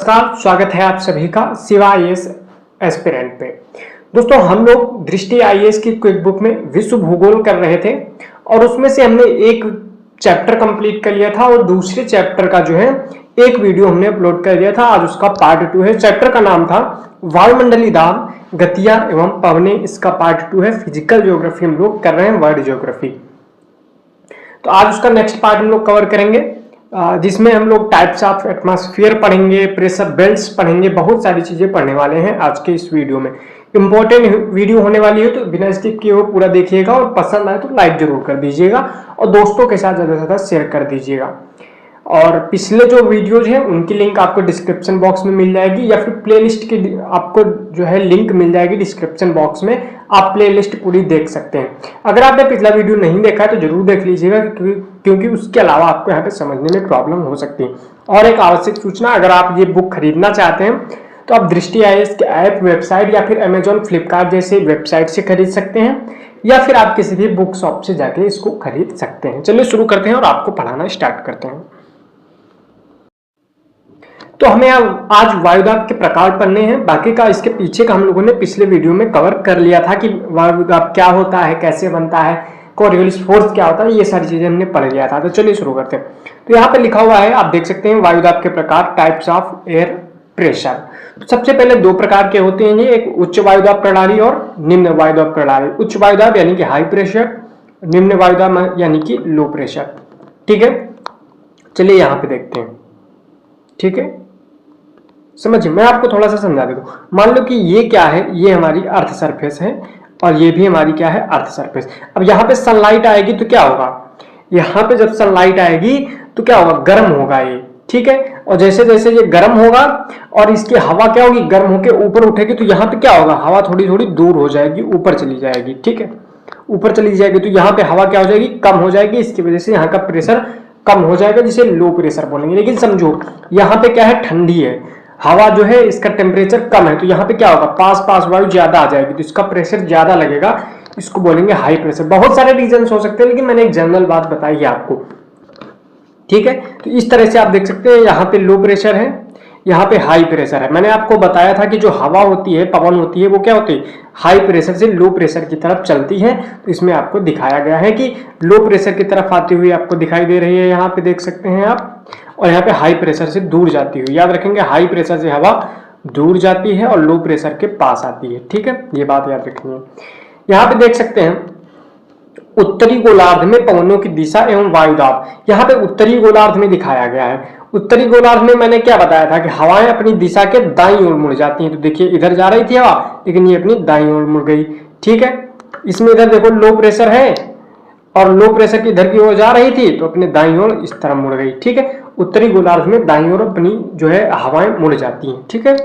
नमस्कार, स्वागत है आप सभी का शिवा आईएएस एस्पिरेंट पे। दोस्तों, हम लोग दृष्टि आईएएस की क्विक बुक में विश्व भूगोल कर रहे थे और उसमें से हमने एक चैप्टर कंप्लीट कर लिया था और दूसरे चैप्टर का जो है एक वीडियो हमने अपलोड कर दिया था। आज उसका पार्ट 2 है। चैप्टर का नाम था वायुमंडलीय दाब, गतियां एवं पवनें। इसका पार्ट 2 है। फिजिकल ज्योग्राफी हम लोग कर रहे हैं, वर्ल्ड ज्योग्राफी। तो आज उसका नेक्स्ट पार्ट हम लोग कवर करेंगे, जिसमें हम लोग टाइप्स ऑफ एटमॉस्फेयर पढ़ेंगे, प्रेशर बेल्ट्स पढ़ेंगे, बहुत सारी चीजें पढ़ने वाले हैं आज के इस वीडियो में। इंपॉर्टेंट वीडियो होने वाली है, तो बिना स्किप किए हुए पूरा देखिएगा और पसंद आए तो लाइक जरूर कर दीजिएगा और दोस्तों के साथ ज्यादा से ज्यादा शेयर कर दीजिएगा। और पिछले जो वीडियोज हैं उनकी लिंक आपको डिस्क्रिप्शन बॉक्स में मिल जाएगी, या फिर प्लेलिस्ट की आपको जो है लिंक मिल जाएगी डिस्क्रिप्शन बॉक्स में। आप प्लेलिस्ट पूरी देख सकते हैं। अगर आपने पिछला वीडियो नहीं देखा है तो जरूर देख लीजिएगा, क्योंकि उसके अलावा आपको यहाँ पे समझने में प्रॉब्लम हो सकती है। और एक आवश्यक सूचना, अगर आप ये बुक खरीदना चाहते हैं तो आप दृष्टि आईएएस के ऐप, वेबसाइट या फिर अमेजॉन, फ्लिपकार्ट जैसे वेबसाइट से खरीद सकते हैं, या फिर आप किसी भी बुक शॉप से जाके इसको खरीद सकते हैं। चलिए शुरू करते हैं और आपको पढ़ाना स्टार्ट करते हैं। तो हमें आज वायुदाब के प्रकार पढ़ने हैं। बाकी का इसके पीछे का हम लोगों ने पिछले वीडियो में कवर कर लिया था कि वायुदाब क्या होता है, कैसे बनता है, कोरियोलिस फोर्स क्या होता है, ये सारी चीजें हमने पढ़ लिया था। तो चलिए शुरू करते हैं। तो यहाँ पे लिखा हुआ है, आप देख सकते हैं, वायुदाब के प्रकार, टाइप्स ऑफ एयर प्रेशर। तो सबसे पहले दो प्रकार के होते हैं ये, एक उच्च वायुदाब प्रणाली और निम्न वायुदाब प्रणाली। उच्च वायुदाब यानी कि हाई प्रेशर, निम्न वायुदाब यानी कि लो प्रेशर। ठीक है, चलिए यहाँ पे देखते हैं। ठीक है, समझिए, मैं आपको थोड़ा सा समझा देता हूँ। मान लो कि ये क्या है, ये हमारी अर्थ सरफेस है और ये भी हमारी क्या है, अर्थ सरफेस। अब यहाँ पे सनलाइट आएगी तो क्या होगा, यहाँ पे जब सनलाइट आएगी तो क्या होगा, गर्म होगा ये। ठीक है, और जैसे जैसे ये गर्म होगा और इसकी हवा क्या होगी, गर्म होकर ऊपर उठेगी, तो यहाँ पे क्या होगा, हवा थोड़ी थोड़ी दूर हो जाएगी, ऊपर चली जाएगी। ठीक है, ऊपर चली जाएगी तो यहाँ पे हवा क्या हो जाएगी, कम हो जाएगी। इसकी वजह से यहाँ का प्रेशर कम हो जाएगा, जिसे लो प्रेशर बोलेंगे। लेकिन समझो, यहाँ पे क्या है, ठंडी है, हवा जो है इसका टेम्परेचर कम है, तो यहाँ पे क्या होगा, पास पास वायु ज्यादा आ जाएगी, तो इसका प्रेशर ज्यादा लगेगा, इसको बोलेंगे हाई प्रेशर। बहुत सारे रीजंस हो सकते हैं, लेकिन मैंने एक जनरल बात बताई है आपको। ठीक है, तो इस तरह से आप देख सकते हैं, यहाँ पे लो प्रेशर है, यहाँ पे हाई प्रेशर है। मैंने आपको बताया था कि जो हवा होती है, पवन होती है, वो क्या होती है, हाई प्रेशर से लो प्रेशर की तरफ चलती है। तो इसमें आपको दिखाया गया है कि लो प्रेशर की तरफ आती हुई आपको दिखाई दे रही है, यहाँ पे देख सकते हैं आप, और यहाँ पे हाई प्रेशर से दूर जाती हुई। याद रखेंगे, हाई प्रेशर से हवा दूर जाती है और लो प्रेशर के पास आती है। ठीक है, ये बात याद रखेंगे। यहाँ पे देख सकते हैं, उत्तरी गोलार्ध में पवनों की दिशा एवं वायुदाब। यहाँ पे उत्तरी गोलार्ध में दिखाया गया है। उत्तरी गोलार्ध में मैंने क्या बताया था कि हवाएं अपनी दिशा के दाईं ओर मुड़ जाती हैं। तो देखिए, इधर जा रही थी हवा, लेकिन ये अपनी दाईं ओर मुड़ गई। ठीक है, इसमें इधर देखो लो प्रेशर है और लो प्रेशर की इधर की ओर जा रही थी, तो अपने दाईं ओर इस तरह मुड़ गई। ठीक है, उत्तरी गोलार्ध में दाईं ओर अपनी जो है हवाएं मुड़ जाती हैं। ठीक है,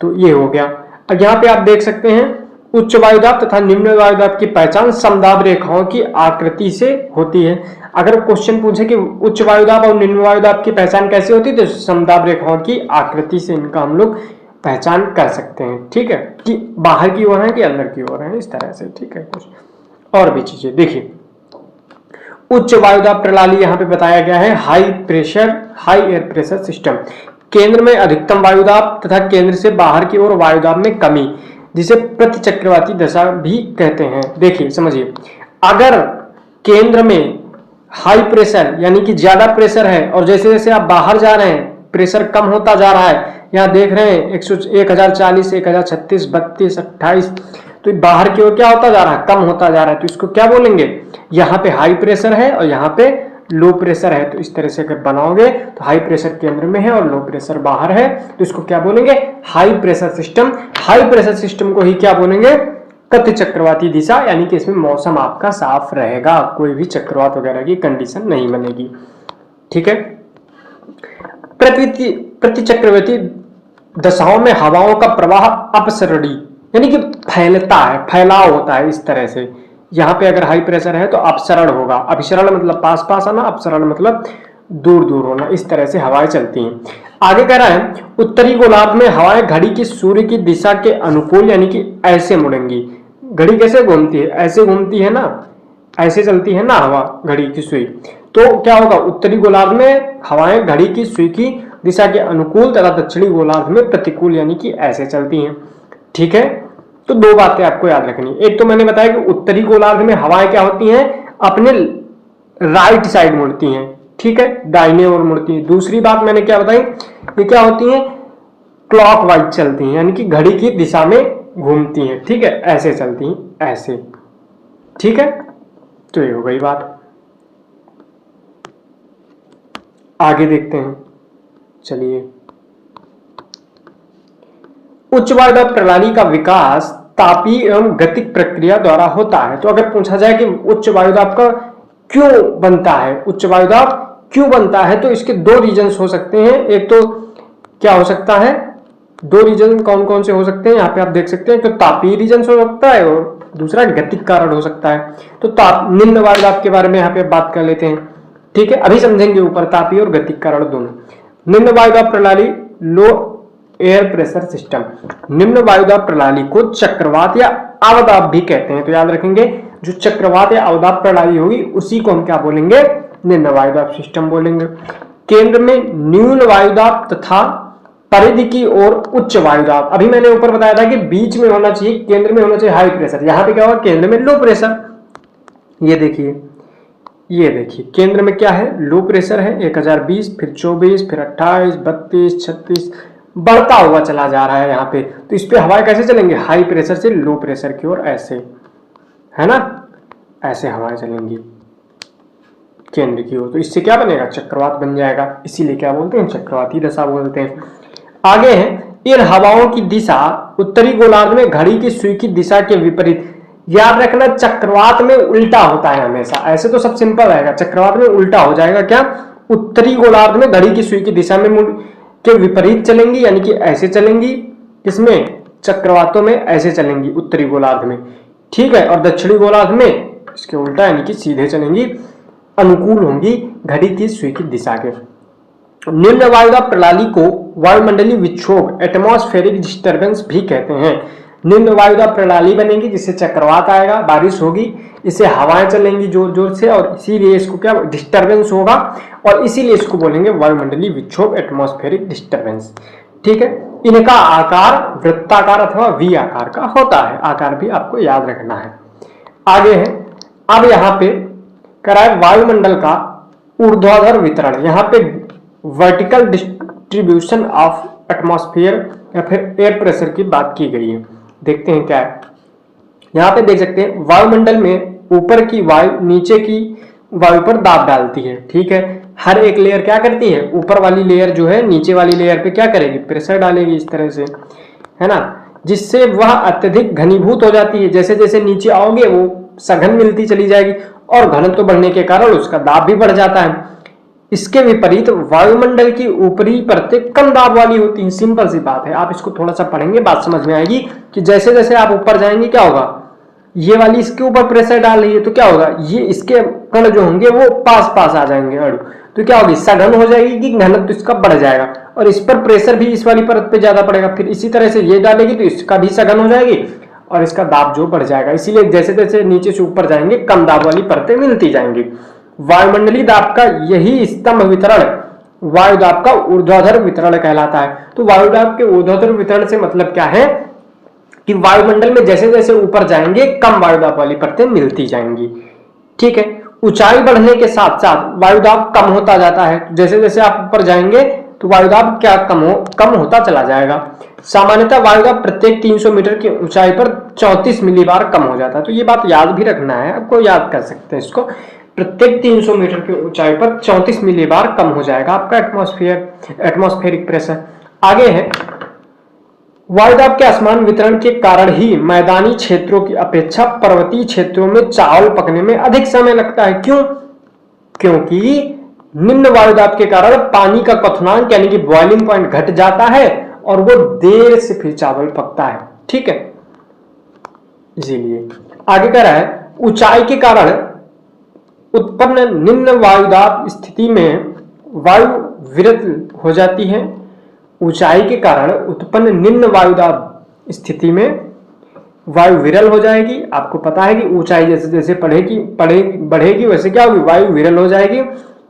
तो ये हो गया। अब यहाँ पे आप देख सकते हैं, उच्च वायुदाब तथा निम्न वायुदाब की पहचान समदाब रेखाओं की आकृति से होती है। अगर क्वेश्चन पूछे कि उच्च वायुदाब और निम्न वायुदाब की पहचान कैसे होती है, तो समदाब रेखाओं की आकृति से इनका हम लोग पहचान कर सकते हैं। ठीक है, कि बाहर की ओर है कि अंदर की ओर है, इस तरह से। ठीक है, कुछ और भी चीजें देखिए। उच्च वायुदाब प्रणाली यहाँ पे बताया गया है, high pressure, high air pressure system. केंद्र में अधिकतम वायुदाब तथा केंद्र से बाहर की ओर वायुदाब में कमी, जिसे प्रतिचक्रवाती दशा भी कहते हैं। देखिए, समझिए, अगर केंद्र में हाई प्रेशर यानी कि ज्यादा प्रेशर है और जैसे जैसे आप बाहर जा रहे हैं प्रेशर कम होता जा रहा है, यहाँ देख रहे हैं 1040, 1036, 32, 28, तो बाहर की ओर क्या होता जा रहा है, कम होता जा रहा है। तो इसको क्या बोलेंगे, यहाँ पे हाई प्रेशर है और यहाँ पे लो प्रेशर है। तो इस तरह से अगर बनाओगे तो हाई प्रेशर केंद्र में है और लो प्रेशर बाहर है, तो इसको क्या बोलेंगे, high pressure system. High pressure system को ही क्या बोलेंगे, प्रति चक्रवाती दिशा, यानी कि इसमें मौसम आपका साफ रहेगा, कोई भी चक्रवात वगैरह की कंडीशन नहीं बनेगी। ठीक है, प्रति चक्रवाती दशाओं में हवाओं का प्रवाह अपसरणी यानी कि फैलता है, फैलाव होता है इस तरह से। यहाँ पे अगर हाई प्रेशर है तो अपसरण होगा, अभिसरण मतलब पास पास आना, अपसरण मतलब दूर दूर होना। इस तरह से हवाएं चलती हैं। आगे कह रहा है, उत्तरी गोलार्ध में हवाएं घड़ी की सूर्य की दिशा के अनुकूल यानी कि ऐसे मुड़ेंगी। घड़ी कैसे घूमती है, ऐसे घूमती है ना, ऐसे चलती है ना हवा, घड़ी की सुई। तो क्या होगा, उत्तरी गोलार्ध में हवाएं घड़ी की सुई की दिशा के अनुकूल तथा दक्षिणी गोलार्ध में प्रतिकूल यानी कि ऐसे चलती हैं। ठीक है, तो दो बातें आपको याद रखनी। एक तो मैंने बताया कि उत्तरी गोलार्ध में हवाएं क्या होती हैं, अपने राइट साइड मुड़ती हैं, ठीक है, दाहिने ओर मुड़ती हैं। दूसरी बात मैंने क्या बताई, ये क्या होती हैं, क्लॉकवाइज चलती हैं, यानी कि घड़ी की दिशा में घूमती हैं। ठीक है, ऐसे चलती हैं, ऐसे। ठीक है, तो ये हो गई बात। आगे देखते हैं, चलिए। उच्च वायुदाब प्रणाली का विकास तापीय एवं गतिक प्रक्रिया द्वारा होता है। तो अगर पूछा जाए कि उच्च वायुदाब का क्यों बनता है, उच्च वायुदाब क्यों बनता है, तो इसके दो रीजन्स हो सकते हैं। एक तो क्या हो सकता है, दो रीजन कौन कौन से हो सकते हैं, यहाँ पे आप देख सकते हैं। तो तापीय रीजन हो सकता है और दूसरा गतिक कारण हो सकता है। तो निम्न वायुदाब के बारे में यहाँ पे बात कर लेते हैं। ठीक है, अभी समझेंगे ऊपर तापीय और गतिक कारण दोनों। निम्न वायुदाब प्रणाली लो एयर प्रेशर सिस्टम। निम्न वायुदाब प्रणाली को चक्रवात या अवदाब भी कहते हैं। तो याद रखेंगे, जो चक्रवात या अवदाब प्रणाली होगी उसी को हम क्या बोलेंगे, निम्न वायुदाब सिस्टम बोलेंगे। केंद्र में न्यून वायुदाब तथा परिधि की ओर उच्च वायुदाब। अभी मैंने ऊपर बताया था कि बीच में होना चाहिए, केंद्र में होना चाहिए हाई प्रेशर। यहाँ पे क्या होगा, केंद्र में लो प्रेशर। ये देखिए, ये देखिए केंद्र में क्या है, लो प्रेशर है 1020, फिर 24, फिर 28, 32, 36 बढ़ता हुआ चला जा रहा है यहाँ पे। तो इस पे हवाएं कैसे चलेंगे, हाई प्रेशर से लो प्रेशर की ओर, ऐसे, है ना, ऐसे हवाएं चलेंगी केंद्र की ओर। तो इससे क्या बनेगा, चक्रवात बन जाएगा। इसीलिए क्या बोलते हैं, चक्रवाती दशा बोलते हैं। आगे है, इन हवाओं की दिशा उत्तरी गोलार्ध में घड़ी की सुई की दिशा के विपरीत। याद रखना, चक्रवात में उल्टा होता है हमेशा। ऐसे तो सब सिंपल रहेगा, चक्रवात में उल्टा हो जाएगा। क्या, उत्तरी गोलार्ध में घड़ी की सुई की दिशा में के विपरीत चलेंगी, यानी कि ऐसे चलेंगी। इसमें चक्रवातों में ऐसे चलेंगी उत्तरी गोलार्ध में, ठीक है। और दक्षिणी गोलार्ध में इसके उल्टा, यानी कि सीधे चलेंगी, अनुकूल होंगी घड़ी की सुई की दिशा के। निम्न वायुदाब प्रणाली को वायुमंडलीय विक्षोभ एटमॉस्फेरिक डिस्टर्बेंस भी कहते हैं। निम्न वायुदाब प्रणाली बनेगी जिससे चक्रवात आएगा, बारिश होगी, इससे हवाएं चलेंगी जोर जोर से, और इसीलिए इसको क्या डिस्टर्बेंस होगा, और इसीलिए इसको बोलेंगे वायुमंडलीय विक्षोभ एटमॉस्फेरिक डिस्टर्बेंस। ठीक है, इनका आकार वृत्ताकार अथवा वी आकार का होता है। आकार भी आपको याद रखना है। आगे है, अब यहाँ पे कराए वायुमंडल का ऊर्ध्वाधर वितरण। यहाँ पे वर्टिकल डिस्ट्रीब्यूशन ऑफ एटमॉस्फेयर या फिर एयर प्रेशर की बात की गई है। देखते हैं क्या है, यहाँ पे देख सकते हैं, वायुमंडल में ऊपर की वायु नीचे की वायु पर दाब डालती है। ठीक है, हर एक लेयर क्या करती है, ऊपर वाली लेयर जो है नीचे वाली लेयर पे क्या करेगी, प्रेशर डालेगी इस तरह से, है ना, जिससे वह अत्यधिक घनीभूत हो जाती है। जैसे जैसे नीचे आओगे वो सघन मिलती चली जाएगी, और घनत्व बढ़ने के कारण उसका दाब भी बढ़ जाता है। इसके विपरीत वायुमंडल की ऊपरी परतें कम दाब वाली होती हैं। सिंपल सी बात है, आप इसको थोड़ा सा पढ़ेंगे बात समझ में आएगी कि जैसे जैसे आप ऊपर जाएंगे क्या होगा, ये वाली इसके ऊपर प्रेशर डाल रही है तो क्या होगा, ये इसके कण जो होंगे वो पास पास आ जाएंगे अणु, तो क्या होगी, सघन हो जाएगी कि घनत्व इसका बढ़ जाएगा, और इस पर प्रेशर भी इस वाली परत पे ज्यादा पड़ेगा। फिर इसी तरह से ये डालेगी तो इसका भी सघन हो जाएगी और इसका दाब जो बढ़ जाएगा। इसीलिए जैसे जैसे नीचे से ऊपर जाएंगे कम दाब वाली परतें मिलती जाएंगी। वायुमंडलीय दाब का यही स्तंभ वितरण वायुदाब का ऊर्ध्वाधर वितरण कहलाता है। तो वायुदाब के ऊर्ध्वाधर वितरण से मतलब क्या है कि वायुमंडल में जैसे जैसे ऊपर जाएंगे कम वायुदाब वाली परतें मिलती जाएंगी। ठीक है, ऊंचाई बढ़ने के साथ साथ वायुदाब कम होता जाता है। जैसे जैसे आप ऊपर जाएंगे तो वायुदाब क्या कम होता चला जाएगा। सामान्यतः वायुदाब प्रत्येक 300 मीटर की ऊंचाई पर 34 मिलीबार कम हो जाता है। तो ये बात याद भी रखना है, आपको याद कर सकते हैं इसको। प्रत्येक 300 मीटर की ऊंचाई पर 34 मिलीबार कम हो जाएगा आपका एटमॉस्फेरिक प्रेशर। आगे है, वायुदाब के असमान वितरण के कारण ही मैदानी क्षेत्रों की अपेक्षा पर्वतीय क्षेत्रों में चावल पकने में अधिक समय लगता है। क्यों? क्योंकि निम्न वायुदाब के कारण पानी का क्वथनांक यानी कि बॉइलिंग पॉइंट घट जाता है और वो देर से फिर चावल पकता है। ठीक है, इसीलिए आगे कह रहा है, ऊंचाई के कारण उत्पन्न निम्न वायुदाब स्थिति में वायु विरल हो जाती है। ऊंचाई के कारण उत्पन्न निम्न वायुदाब स्थिति में वायु विरल हो जाएगी। आपको पता है कि ऊंचाई जैसे जैसे बढ़ेगी वैसे क्या होगी, वायु विरल हो जाएगी,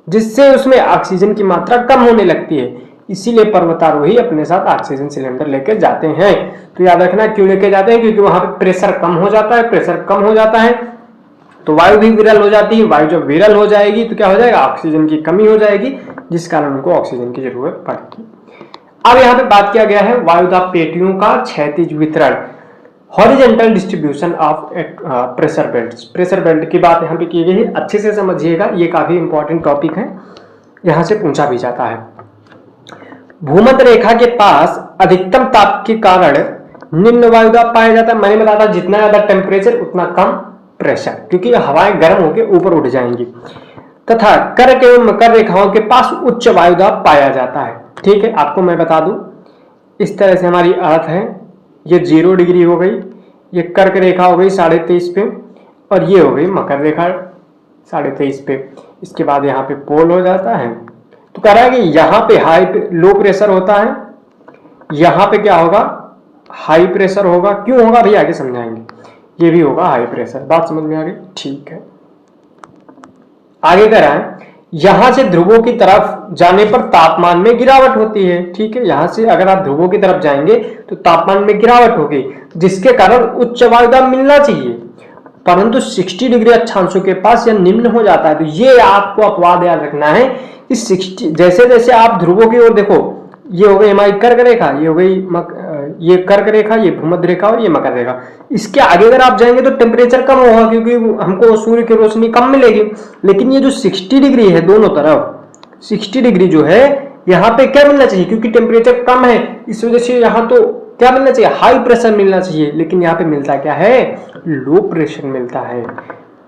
जिससे उसमें ऑक्सीजन की मात्रा कम होने लगती है। इसीलिए पर्वतारोही अपने साथ ऑक्सीजन सिलेंडर लेके जाते हैं। तो याद रखना क्यों लेके जाते हैं, क्योंकि वहां पे प्रेशर कम हो जाता है, प्रेशर कम हो जाता है तो वायु भी विरल हो जाती है, वायु जब विरल हो जाएगी तो क्या हो जाएगा, ऑक्सीजन की कमी हो जाएगी, जिस कारण उनको ऑक्सीजन की जरूरत पड़ेगी। अब यहाँ पे बात किया गया है वायुदाब पेटियों का क्षैतिज वितरण, horizontal distribution of pressure belt. Pressure belt की बात यहाँ पे की गई है, अच्छे से समझिएगा, ये काफी इंपॉर्टेंट टॉपिक है, यहाँ से पूछा भी जाता है। भूमध्य रेखा के पास अधिकतम ताप के कारण निम्न वायुदाब पाया जाता है। मैंने बताया था जितना ज्यादा टेम्परेचर उतना कम प्रेशर, क्योंकि हवाएं गर्म होकर ऊपर उठ जाएंगी। तथा कर्क एवं मकर रेखाओं के पास उच्च वायुदाब पाया जाता है। ठीक है, आपको मैं बता दूं, इस तरह से हमारी अर्थ है, ये 0 डिग्री हो गई, ये कर्क रेखा हो गई 23.5 पे, और ये हो गई मकर रेखा 23.5 पे। इसके बाद यहाँ पे पोल हो जाता है। तो कह रहा है कि यहाँ पे लो प्रेशर होता है, यहाँ पे क्या होगा, हाई प्रेशर होगा। क्यों होगा भैया आगे समझाएंगे। ये भी होगा हाई प्रेशर, बात समझ में आ गई। ठीक है, आगे कह रहा है यहां से ध्रुवों की तरफ जाने पर तापमान में गिरावट होती है। ठीक है, यहां से अगर आप ध्रुवों की तरफ जाएंगे तो तापमान में गिरावट होगी, जिसके कारण उच्च वायुदाब मिलना चाहिए, परंतु 60 डिग्री अक्षांशों के पास यह निम्न हो जाता है। तो ये आपको अपवाद याद रखना है कि 60 जैसे जैसे आप ध्रुवों की ओर देखो, ये हो गई हमारी कर्क रेखा, ये हो गई ये कर्क रेखा, ये भूमध्य रेखा और ये मकर रेखा। इसके आगे अगर आप जाएंगे तो टेम्परेचर कम होगा, क्योंकि हमको सूर्य की रोशनी कम मिलेगी। लेकिन ये जो 60 डिग्री है दोनों तरफ, 60 डिग्री जो है यहाँ पे क्या मिलना चाहिए, क्योंकि टेम्परेचर कम है इस वजह से यहाँ तो क्या मिलना चाहिए, हाई प्रेशर मिलना चाहिए। लेकिन यहाँ पे मिलता क्या है, लो प्रेशर मिलता है।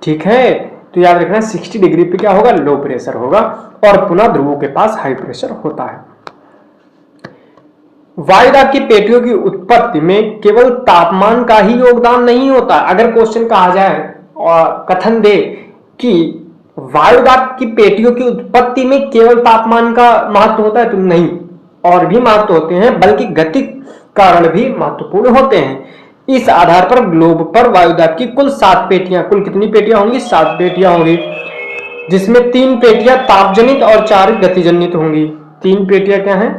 ठीक है, तो याद रखना 60 डिग्री पे क्या होगा, लो प्रेशर होगा, और पुनः ध्रुवों के पास हाई प्रेशर होता है। वायुदाब की पेटियों की उत्पत्ति में केवल तापमान का ही योगदान नहीं होता। अगर क्वेश्चन कहा जाए और कथन दे कि वायुदाब की पेटियों की उत्पत्ति में केवल तापमान का महत्व होता है, तो नहीं, और भी महत्व होते हैं, बल्कि गति कारण भी महत्वपूर्ण होते हैं। इस आधार पर ग्लोब पर वायुदाब की कुल 7 पेटियां, कुल कितनी पेटियां होंगी, 7 पेटियां होंगी, जिसमें 3 पेटियां तापजनित और 4 गतिजनित होंगी। 3 पेटियां क्या है,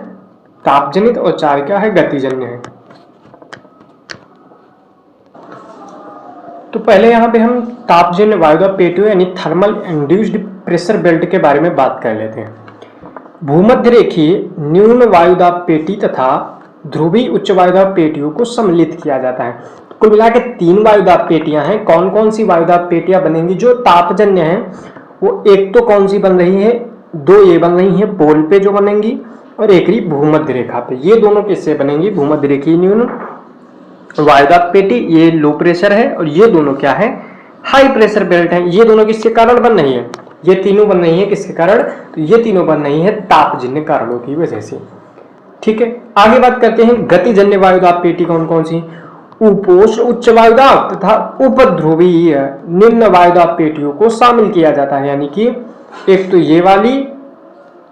तापजनित, और 4 क्या है, गतिजन्य है। तो पहले यहां पे हम तापजन्य वायुदाब पेटियों यानी थर्मल इंड्यूस्ड प्रेशर बेल्ट के बारे में बात कर लेते हैं। भूमध्य रेखीय न्यून वायुदाब पेटी तथा ध्रुवीय उच्च वायुदाब पेटियों को सम्मिलित किया जाता है। कुल मिला के 3 वायुदाब पेटियां हैं। कौन कौन सी वायुदाब पेटियां बनेंगी जो तापजन्य हैं, वो एक तो कौन सी बन रही है, 2 ये बन रही है पोल पे जो बनेंगी, और एक ही भूमध्य रेखा पे। ये दोनों किससे बनेंगी, भूमध्य रेखीय न्यून वायुदाब पेटी, ये लो प्रेशर है, और ये दोनों क्या है, हाई प्रेशर बेल्ट है। ये दोनों किसके कारण बन रही है, ये तीनों बन रही है किसके कारण, तो ये तीनों बन रही है तापजन्य कारणों की वजह से। ठीक है, आगे बात करते हैं गतिजन्य वायुदाब पेटी कौन कौन सी। उपोष्ण उच्च वायुदाब तथा उपध्रुवीय निम्न वायुदाब पेटियों को शामिल किया जाता है। यानी कि एक तो ये वाली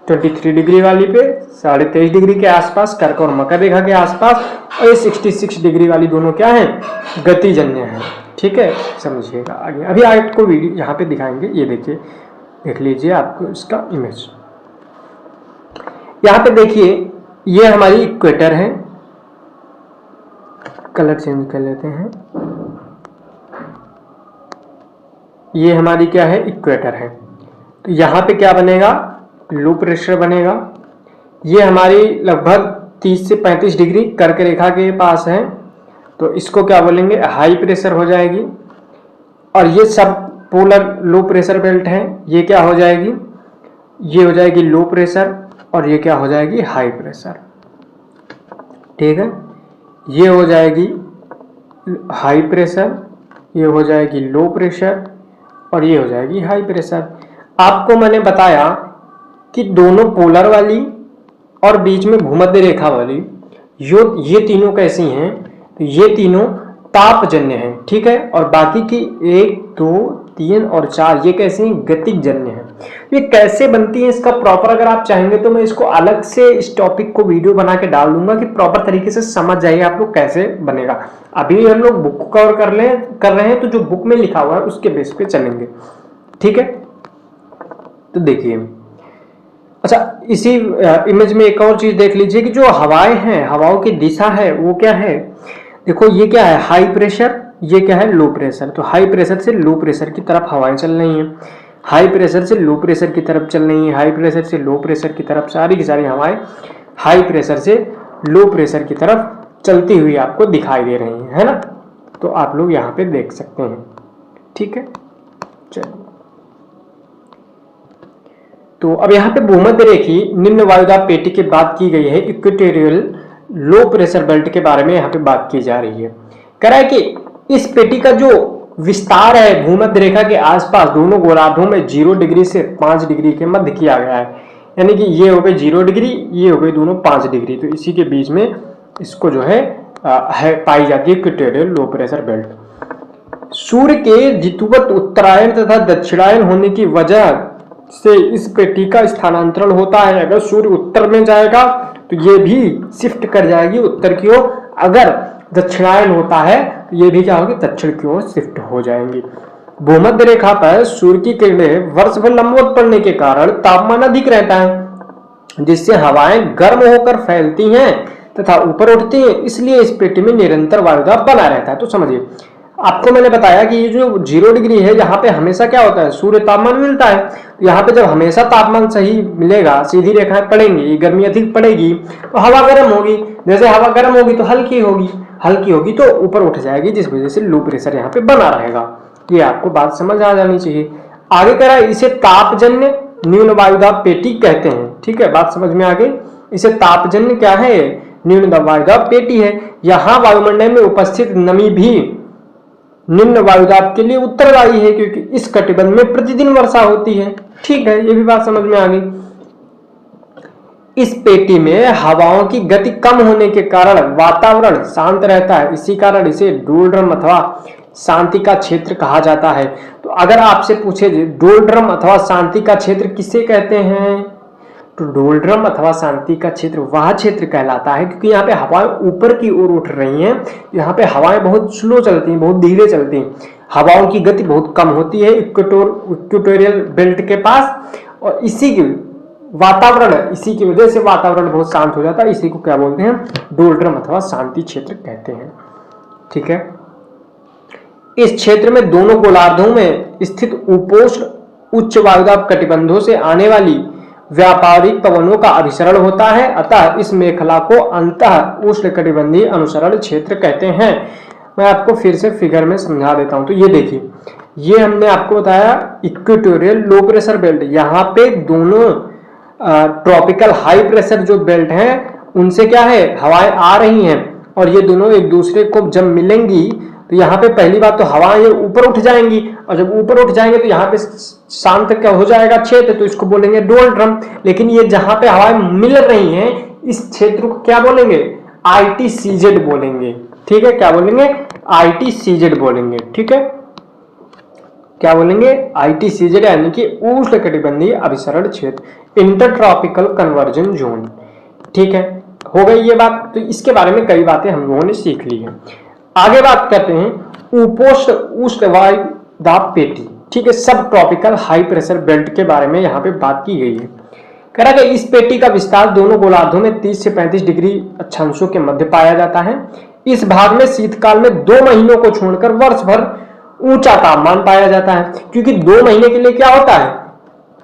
23 डिग्री वाली पे 23.5 डिग्री के आसपास कर्क और मकर रेखा के आसपास, और ये 66 डिग्री वाली दोनों क्या है, गतिजन्य है। ठीक है, समझिएगा आगे। अभी आपको वीडियो यहाँ पे दिखाएंगे, ये देखिए, देख लीजिए आपको इसका इमेज। यहाँ पे देखिए, ये हमारी इक्वेटर है, कलर चेंज कर लेते हैं। ये हमारी क्या है, इक्वेटर है। तो यहाँ पे क्या बनेगा, लो प्रेशर बनेगा। ये हमारी लगभग 30 से 35 डिग्री कर्क रेखा के पास है, तो इसको क्या बोलेंगे, हाई प्रेशर हो जाएगी। और ये सब पोलर लो प्रेशर बेल्ट है, ये क्या हो जाएगी, ये हो जाएगी लो प्रेशर, और ये क्या हो जाएगी, हाई प्रेशर। ठीक है, ये हो जाएगी हाई प्रेशर, ये हो जाएगी लो प्रेशर, और ये हो जाएगी हाई प्रेशर। आपको मैंने बताया कि दोनों पोलर वाली और बीच में भूमध्य रेखा वाली ये तीनों कैसी हैं, तो ये तीनों तापजन्य हैं। ठीक है, और बाकी की 1, 2, 3 और 4 ये कैसी हैं, गतिजन्य हैं। ये कैसे बनती है इसका प्रॉपर अगर आप चाहेंगे तो मैं इसको अलग से इस टॉपिक को वीडियो बना के डाल दूंगा कि प्रॉपर तरीके से समझ जाइए आप लोग कैसे बनेगा। अभी हम लोग बुक को कवर कर रहे हैं, तो जो बुक में लिखा हुआ है उसके बेस पे चलेंगे। ठीक है, तो देखिए अच्छा, इसी इमेज में एक और चीज देख लीजिए कि जो हवाएं हैं, हवाओं की दिशा है वो क्या है। देखो ये क्या है, हाई प्रेशर, ये क्या है, लो प्रेशर। तो हाई प्रेशर से लो प्रेशर की तरफ हवाएं चल रही हैं, हाई प्रेशर से लो प्रेशर की तरफ चल रही हैं, हाई प्रेशर से लो प्रेशर की तरफ, सारी की सारी हवाएं हाई प्रेशर से लो प्रेशर की तरफ चलती हुई आपको दिखाई दे रही हैं, है ना। तो आप लोग यहाँ पे देख सकते हैं, ठीक है। चलिए, तो अब यहाँ पे भूमध्य रेखी निम्न वायुदाब पेटी की बात की गई है, इक्वेटोरियल लो प्रेशर बेल्ट के बारे में यहाँ पे बात की जा रही है। कह रहा है कि इस पेटी का जो विस्तार है भूमध्य रेखा के आसपास दोनों गोलार्धों में 0 डिग्री से 5 डिग्री के मध्य किया गया है। यानी कि ये हो गई 0 डिग्री, ये हो गई दोनों 5 डिग्री, तो इसी के बीच में इसको जो है पाई जाती है इक्वेटोरियल लो प्रेशर बेल्ट। सूर्य के ऋतुवत उत्तरायण तथा दक्षिणायन होने की वजह से इस पेटी का स्थानांतरण होता है। अगर सूर्य उत्तर में जाएगा तो ये भी शिफ्ट कर जाएगी उत्तर की ओर, अगर दक्षिणायन होता है तो ये भी क्या होगी, दक्षिण की ओर शिफ्ट हो जाएंगी। भूमध्य रेखा पर सूर्य की किरणें वर्ष भर लंबवत पड़ने के कारण तापमान अधिक रहता है, जिससे हवाएं गर्म होकर फैलती हैं तथा ऊपर उठती हैं, इसलिए इस पेटी में निरंतर वायुदाब बना रहता है। तो समझिए, आपको मैंने बताया कि ये जो 0 डिग्री है, यहाँ पे हमेशा क्या होता है, सूर्य तापमान मिलता है। तो यहाँ पे जब हमेशा तापमान सही मिलेगा, सीधी रेखाएं पड़ेंगी, गर्मी अधिक पड़ेगी तो हवा गर्म होगी। जैसे हवा गर्म होगी तो हल्की होगी, हल्की होगी तो ऊपर उठ जाएगी, जिस वजह से लो प्रेशर यहाँ पे बना रहेगा। ये आपको बात समझ आ जानी चाहिए। आगे कह रहा है इसे तापजन्य न्यून वायुदाब पेटी कहते हैं। ठीक है, बात समझ में आ गई। इसे तापजन्य क्या है, न्यून वायुदाब पेटी है। यहाँ वायुमंडल में उपस्थित नमी भी निम्न वायुदाब के लिए उत्तरदायी है, क्योंकि इस कटिबंध में प्रतिदिन वर्षा होती है। ठीक है, ये भी बात समझ में आ गई। इस पेटी में हवाओं की गति कम होने के कारण वातावरण शांत रहता है, इसी कारण इसे डोलड्रम अथवा शांति का क्षेत्र कहा जाता है। तो अगर आपसे पूछे डोलड्रम अथवा शांति का क्षेत्र किसे कहते हैं, तो डोलड्रम अथवा शांति का क्षेत्र वह क्षेत्र कहलाता है क्योंकि यहाँ पे हवाएं ऊपर की ओर उठ रही हैं। यहाँ पे हवाएं बहुत स्लो चलती हैं, बहुत धीरे चलती हैं, हवाओं की गति बहुत कम होती है इक्वेटोरियल बेल्ट के पास, और इसी की वातावरण, इसी की वजह से वातावरण बहुत शांत हो जाता है। इसी को क्या बोलते हैं, डोलड्रम अथवा शांति क्षेत्र कहते हैं। ठीक है, इस क्षेत्र में दोनों गोलार्धों में स्थित उपोष्ण उच्च वायुदाब कटिबंधों से आने वाली व्यापारिक पवनों का अभिसरण होता है, अतः इस मेखला को अंतः उष्णकटिबंधीय अनुसरण क्षेत्र कहते हैं। मैं आपको फिर से फिगर में समझा देता हूं। तो ये देखिए, ये हमने आपको बताया इक्वेटोरियल लो प्रेशर बेल्ट, यहाँ पे दोनों ट्रॉपिकल हाई प्रेशर जो बेल्ट हैं उनसे क्या है, हवाएं आ रही हैं, और ये दोनों एक दूसरे को जब मिलेंगी तो यहाँ पे पहली बात तो हवाएं ये ऊपर उठ जाएंगी, और जब ऊपर उठ जाएंगे तो यहाँ पे शांत क्या हो जाएगा, क्षेत्र, तो इसको बोलेंगे डोलड्रम। लेकिन ये जहां पे हवाएं मिल रही हैं इस क्षेत्र को क्या बोलेंगे, ITCZ बोलेंगे। ठीक है, क्या बोलेंगे, ITCZ बोलेंगे। ठीक है, क्या बोलेंगे, ITCZ, यानी कि उष्णकटिबंधीय अभिसरण क्षेत्र, इंटरट्रॉपिकल कन्वर्जन जोन। ठीक है, हो गई ये बात। तो इसके बारे में कई बातें हम लोगों ने सीख ली है। आगे बात करते हैं उपोष्ण उष्ण वायुदाब पेटी। ठीक है, सब ट्रॉपिकल हाई प्रेशर बेल्ट के बारे में यहाँ पे बात की गई है। कह रहा है कि इस पेटी का विस्तार दोनों गोलार्धों में 30 से 35 डिग्री अक्षांशों के मध्य पाया जाता है। इस भाग में शीतकाल में 2 महीनों को छोड़कर वर्ष भर ऊंचा तापमान पाया जाता है, क्योंकि 2 महीने के लिए क्या होता है,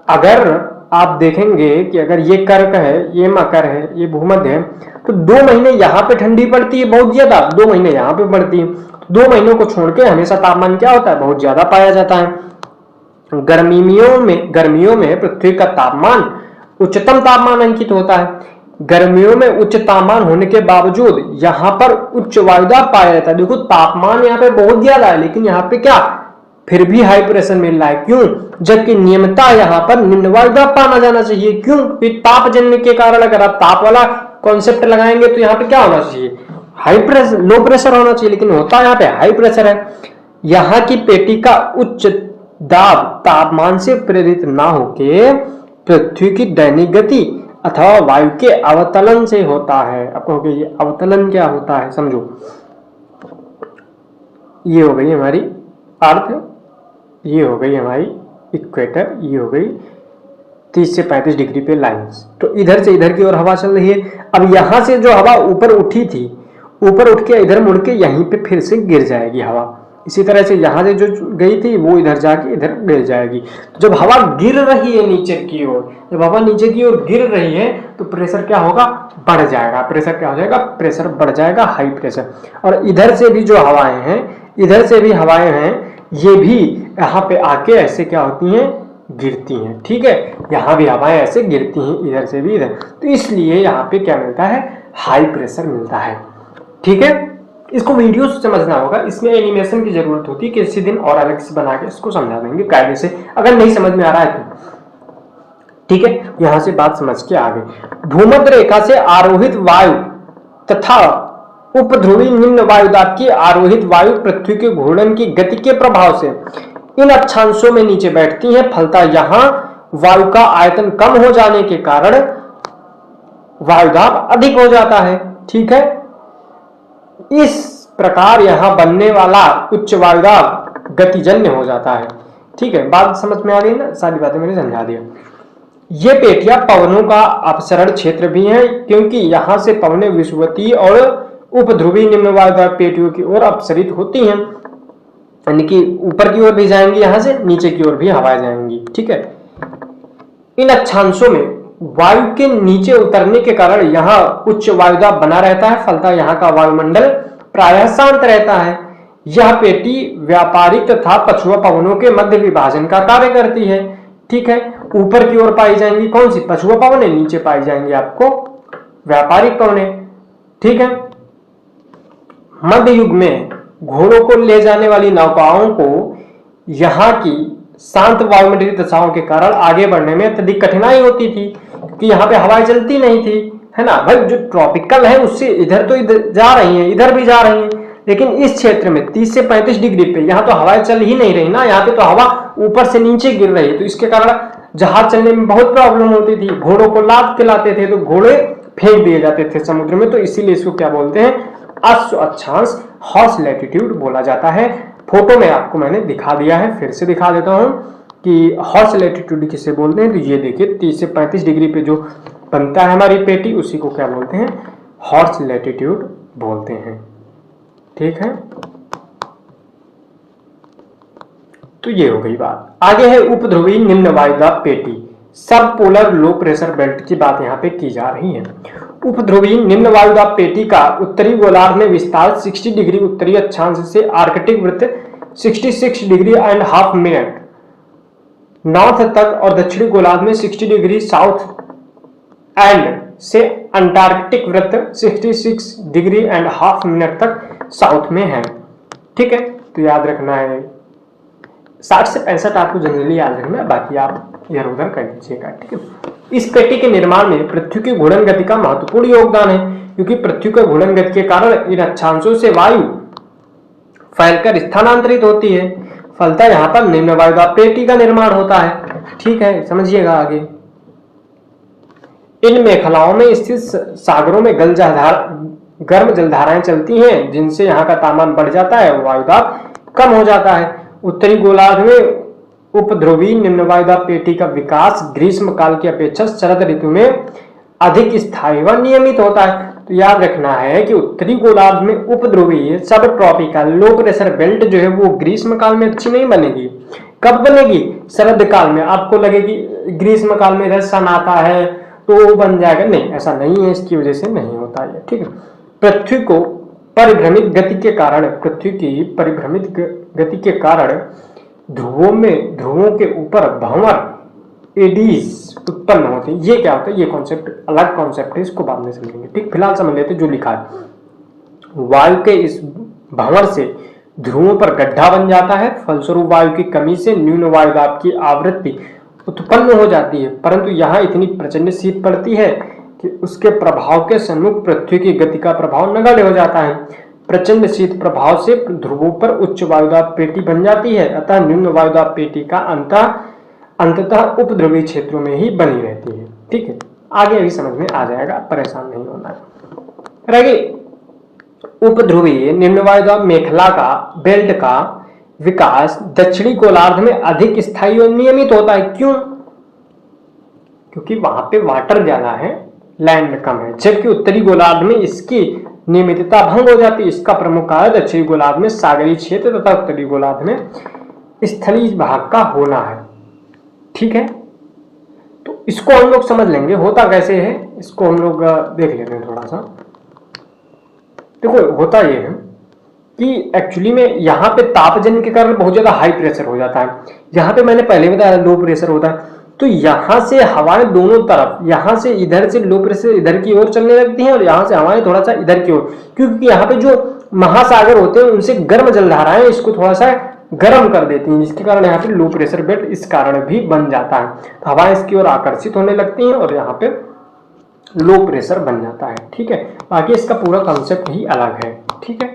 अगर आप देखेंगे कि अगर ये कर्क है, ये मकर है, ये भूमध्य है, तो 2 महीने यहाँ पे ठंडी पड़ती है बहुत ज्यादा, 2 महीने यहाँ पे पड़ती है। 2 महीनों को छोड़ के हमेशा तापमान क्या होता है, बहुत ज्यादा पाया जाता है। गर्मियों में पृथ्वी का तापमान उच्चतम तापमान अंकित होता है। गर्मियों में उच्च तापमान होने के बावजूद यहाँ पर उच्च वायुदाब पाया जाता है। देखो तापमान यहाँ पे बहुत ज्यादा है, लेकिन यहाँ पे क्या फिर भी हाई प्रेशर मिल रहा है, क्यों, जबकि नियमता यहाँ पर निम्न वायुदाब पाना जाना चाहिए। क्यों, तापजन्य के कारण। अगर आप ताप वाला कॉन्सेप्ट लगाएंगे तो यहाँ पे क्या होना चाहिए, हाई प्रेशर, लो प्रेशर होना चाहिए, लेकिन होता यहाँ पे हाई प्रेशर है। यहाँ की पेटी का उच्च दाब तापमान से प्रेरित ना होके पृथ्वी की दैनिक गति अथवा वायु के अवतलन से होता है। आप कहोगे ये अवतलन क्या होता है, समझो। ये हो गई हमारी अर्थ, ये हो गई हमारी इक्वेटर, ये हो गई 30 से 35 डिग्री पे लाइंस। तो इधर से इधर की ओर हवा चल रही है। अब यहाँ से जो हवा ऊपर उठी थी, ऊपर उठ के इधर मुड़ के यहीं पे फिर से गिर जाएगी हवा। इसी तरह से यहाँ से जो गई थी वो इधर जाके इधर गिर जाएगी। जब हवा गिर रही है नीचे की ओर, जब हवा नीचे की ओर गिर रही है तो प्रेशर क्या होगा, बढ़ जाएगा। प्रेशर क्या हो जाएगा, प्रेशर बढ़ जाएगा, हाई प्रेशर। और इधर से भी जो हवाएं हैं, इधर से भी हवाएं हैं, ये भी यहाँ पे आके ऐसे क्या होती हैं, गिरती हैं। ठीक है, यहाँ भी हवाएं ऐसे गिरती हैं, इधर से भी इधर। तो इसलिए यहाँ पे क्या मिलता है, हाई प्रेशर मिलता है। ठीक है, इसको वीडियो से समझना होगा, इसमें एनिमेशन की जरूरत होती है। किसी दिन और अलग से बना के इसको समझा देंगे कायदे से, अगर नहीं समझ में आ रहा है तो। ठीक है, यहां से बात समझ के आगे। भूमध्य रेखा से आरोहित वायु तथा उपध्रुवी निम्न वायुदाब की आरोहित वायु पृथ्वी के घूर्णन की गति के प्रभाव से इन अक्षांशों में नीचे बैठती हैं। फलतः यहां वायु का आयतन कम हो जाने के कारण वायुदाब अधिक हो जाता है। ठीक है, इस प्रकार यहां बनने वाला उच्च वायुदाब गतिजन्य हो जाता है। ठीक है, बात समझ में आ गई ना, सारी बातें मैंने समझा दिया। ये पेटियां पवनों का अपसरण क्षेत्र भी है, क्योंकि यहां से पवनें विषुवतीय और उपध्रुवी निम्न वायुदाब पेटियों की ओर अपसरित होती हैं, यानी कि ऊपर की ओर भी जाएंगी, यहां से नीचे की ओर भी हवाएं जाएंगी। ठीक है, इन अक्षांशों में वायु के नीचे उतरने के कारण यहाँ उच्च वायुदाब बना रहता है। फलतः यहाँ का वायुमंडल प्रायः शांत रहता है। यह पेटी व्यापारिक तथा पछुआ पवनों के मध्य विभाजन का कार्य करती है। ठीक है, ऊपर की ओर पाई जाएंगी कौन सी, पछुआ पवनें, नीचे पाई जाएंगी आपको व्यापारिक पवनें। ठीक है, मध्य युग में घोड़ों को ले जाने वाली नौकाओं को यहाँ की शांत वायुमंडलीय दशाओं के कारण आगे बढ़ने में अत्यधिक कठिनाई होती थी, क्योंकि यहाँ पे हवाएं चलती नहीं थी, है ना भाई। जो ट्रॉपिकल है उससे इधर तो इधर जा रही हैं, इधर भी जा रही हैं, लेकिन इस क्षेत्र में 30 से 35 डिग्री पे यहाँ तो हवाएं चल ही नहीं रही ना, यहाँ पे तो हवा ऊपर से नीचे गिर रही है। तो इसके कारण जहाज चलने में बहुत प्रॉब्लम होती थी। घोड़ों को लाद के लाते थे तो घोड़े फेंक दिए जाते थे समुद्र में। तो इसीलिए इसको क्या बोलते हैं, अश्व अक्षांश, हॉर्स लैटिट्यूड बोला जाता है। फोटो में आपको मैंने दिखा दिया है, फिर से दिखा देता हूं कि हॉर्स लैटिट्यूड किसे बोलते हैं। तो ये देखिए 30 से 35 डिग्री पे जो बनता है हमारी पेटी, उसी को क्या बोलते हैं, हॉर्स लैटिट्यूड बोलते हैं। ठीक है, तो ये हो गई बात। आगे है उपध्रुवी निम्न वायुदाब पेटी, सब पोलर लो प्रेशर बेल्ट की बात यहाँ पे की जा रही है। उपध्रुवी निम्न वायुदाब पेटी का उत्तरी गोलार्ध में विस्तार 60 डिग्री उत्तरी अक्षांश से आर्कटिक वृत्त 66 degree and half minute north तक और दक्षिणी गोलार्ध में 60 डिग्री साउथ एंड से अंटार्कटिक वृत्त 66 डिग्री एंड हाफ मिनट तक साउथ में है। ठीक है, तो याद रखना है 60 से 65 आपको जनरली याद रखना है, बाकी आप इधर उधर कर लीजिएगा। ठीक है, इस पेटी के निर्माण में पृथ्वी की घूर्णन गति का महत्वपूर्ण योगदान है, क्योंकि पृथ्वी के घूर्णन गति के कारण इन अक्षांशों से वायु फैलकर स्थानांतरित होती है। फलतः यहाँ पर निम्न वायुदाब पेटी का निर्माण होता है। ठीक है, समझिएगा आगे। इन मेखलाओं में स्थित सागरों में गर्म जलधाराएं चलती हैं, जिनसे यहाँ का तापमान बढ़ जाता है, वायुदाब कम हो जाता है। उत्तरी गोलार्ध में उपध्रुवी निम्न वायुदाब पेटी का विकास ग्रीष्म काल की अपेक्षा शरद ऋतु में अधिक स्थायी व नियमित होता है। तो याद रखना है कि उत्तरी गोलार्ध में उपध्रुवीय सब ट्रॉपिकल लो प्रेशर बेल्ट जो है वो ग्रीष्म काल में अच्छी नहीं बनेगी। कब बनेगी, शरद काल में। आपको लगेगी ग्रीष्म काल में सन आता है तो वो बन जाएगा, नहीं, ऐसा नहीं है, इसकी वजह से नहीं होता है। ठीक है, पृथ्वी को परिभ्रमित गति के कारण, पृथ्वी की परिभ्रमित गति के कारण ध्रुवों के ऊपर भंवर एडीज उत्पन्न होते हैं। ये क्या होता है, ये कॉन्सेप्ट अलग कॉन्सेप्ट है, इसको बाद में समझेंगे। ठीक, फिलहाल समझ लेते जो लिखा है। वायु के इस भंवर से ध्रुवों पर गड्ढा बन जाता है। फलस्वरूप वायु की कमी से न्यून वायुदाब की आवृत्ति उत्पन्न हो जाती है, परंतु यहाँ इतनी प्रचंड शीत पड़ती है कि उसके प्रभाव के सम्मुख पृथ्वी की गति का प्रभाव नगण्य हो जाता है। प्रचंड शीत प्रभाव से ध्रुवों पर उच्च वायुदाब पेटी बन जाती है, अतः निम्न वायुदाब पेटी का अंततः उपध्रुवीय क्षेत्रों में ही बनी रहती है। ठीक है, आगे अभी समझ में आ जाएगा, परेशान नहीं होना है। रही उपध्रुवीय निम्न वायुदाब मेखला का बेल्ट का विकास दक्षिणी गोलार्ध में अधिक स्थायी और नियमित होता है। क्यों? क्योंकि वहां पे वाटर ज्यादा है, लैंड कम है। जबकि उत्तरी गोलार्ध में इसकी नियमितता भंग हो जाती है। इसका प्रमुख कारण दक्षिणी गोलार्ध में सागरीय क्षेत्र तथा उत्तरी गोलार्ध में स्थलीय भाग का होना है। ठीक है, तो इसको हम लोग समझ लेंगे होता कैसे है, इसको हम लोग देख लेते हैं थोड़ा सा। देखो होता ये है कि एक्चुअली में यहाँ पे तापजन्य के कारण बहुत ज्यादा हाई प्रेशर हो जाता है। यहाँ पे मैंने पहले बताया लो प्रेशर होता है, तो यहाँ से हवाएं दोनों तरफ, यहाँ से इधर से लो प्रेशर इधर की ओर चलने लगती हैं और यहाँ से हवाएं थोड़ा सा इधर की ओर, क्योंकि यहाँ पे जो महासागर होते हैं उनसे गर्म जलधाराएं इसको थोड़ा सा गर्म कर देती हैं, जिसके कारण यहाँ पे लो प्रेशर बेल्ट इस कारण भी बन जाता है। तो हवाएं इसकी ओर आकर्षित होने लगती हैं और यहाँ पे लो प्रेशर बन जाता है। ठीक है, बाकी इसका पूरा कॉन्सेप्ट ही अलग है। ठीक है,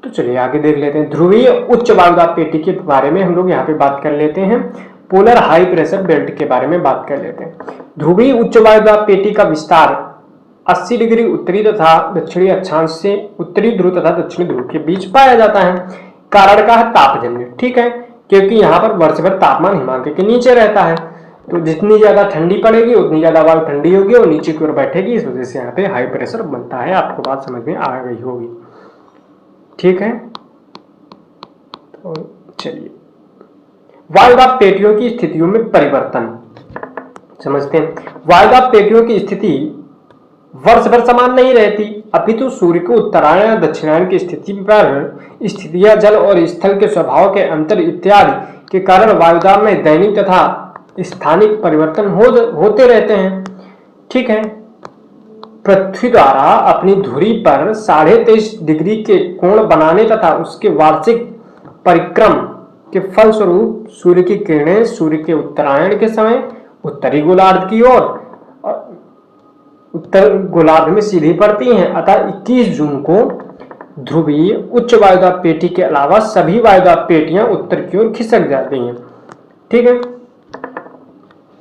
तो चलिए आगे देख लेते हैं। ध्रुवीय उच्च वायुदाब पेटी के बारे में हम लोग यहाँ पे बात कर लेते हैं। पोलर हाई प्रेशर बेल्ट के बारे में बात कर लेते हैं। ध्रुवीय उच्च वायुदाब पेटी का विस्तार 80 डिग्री उत्तरी तथा दक्षिणी अक्षांश से उत्तरी ध्रुव तथा दक्षिणी ध्रुव के बीच पाया जाता है। कारण का है तापजन्य। ठीक है, क्योंकि यहाँ पर वर्ष भर तापमान हिमालय के नीचे रहता है, तो जितनी ज्यादा ठंडी पड़ेगी उतनी ज्यादा वायु ठंडी होगी और नीचे की ओर बैठेगी, इस वजह से यहाँ पे हाई प्रेशर बनता है। आपको बात समझ में आ गई होगी। ठीक है, तो चलिए वायुदाब पेटियों की स्थितियों में परिवर्तन समझते हैं। वायुदाब पेटियों की स्थिति वर्ष भर समान नहीं रहती, अपितु सूर्य को उत्तरायण और दक्षिणायन की स्थिति पर स्थितियां जल और स्थल के स्वभाव के अंतर इत्यादि के कारण वायुदाब में दैनिक तथा स्थानिक परिवर्तन होते रहते हैं। ठीक है, पृथ्वी द्वारा अपनी धुरी पर 23.5 डिग्री के कोण बनाने तथा उसके वार्षिक परिक्रम के फलस्वरूप सूर्य की किरणें सूर्य के उत्तरायण के समय उत्तरी गोलार्ध की ओर उत्तर गोलार्ध में सीधी पड़ती हैं। अतः 21 जून को ध्रुवीय उच्च वायुदाब पेटी के अलावा सभी वायुदाब पेटियां उत्तर की ओर खिसक जाती हैं। ठीक है,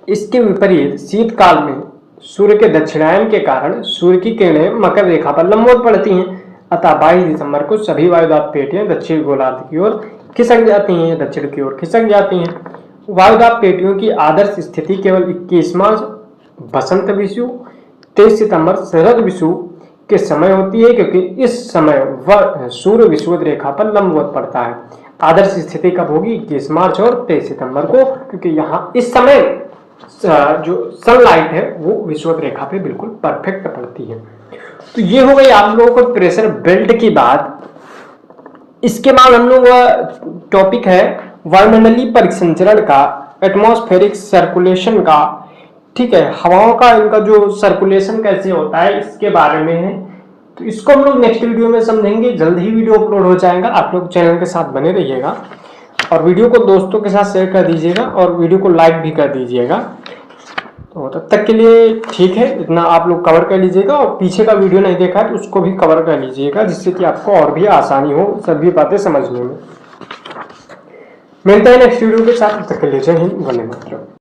इसके विपरीत शीतकाल में सूर्य के दक्षिणायन के कारण सूर्य की किरणें मकर रेखा पर लंबवत पड़ती हैं। अतः 22 दिसंबर को सभी वायुदाब पेटियां दक्षिण गोलार्ध की ओर खिसक जाती हैं, दक्षिण की ओर खिसक जाती हैं। वायुदाब पेटियों की आदर्श स्थिति केवल 21 मार्च बसंत विषुव, 23 सितंबर शरद विषुव के समय होती है, क्योंकि इस समय वह सूर्य विषुवत रेखा पर लंबवत पड़ता है। आदर्श स्थिति कब होगी? 21 मार्च और 23 सितंबर को, क्योंकि यहाँ इस समय जो सनलाइट है वो विषुवत रेखा पे बिल्कुल परफेक्ट पड़ती है। तो ये हो गई आप लोगों को प्रेशर बेल्ट की बात। इसके बाद हम लोग टॉपिक है वायुमंडलीय परिसंचरण का, एटमॉस्फेरिक सर्कुलेशन का। ठीक है, हवाओं का इनका जो सर्कुलेशन कैसे होता है इसके बारे में है। तो इसको हम लोग नेक्स्ट वीडियो में समझेंगे। जल्द ही वीडियो अपलोड हो जाएगा, आप लोग चैनल के साथ बने रहिएगा और वीडियो को दोस्तों के साथ शेयर कर दीजिएगा और वीडियो को लाइक भी कर दीजिएगा। तो तब तक के लिए ठीक है, इतना आप लोग कवर कर लीजिएगा और पीछे का वीडियो नहीं देखा है तो उसको भी कवर कर लीजिएगा, जिससे कि आपको और भी आसानी हो सभी बातें समझने में। मिलते हैं नेक्स्ट वीडियो के साथ, तब तक के लिए जय हिंद, वंदे मातरम।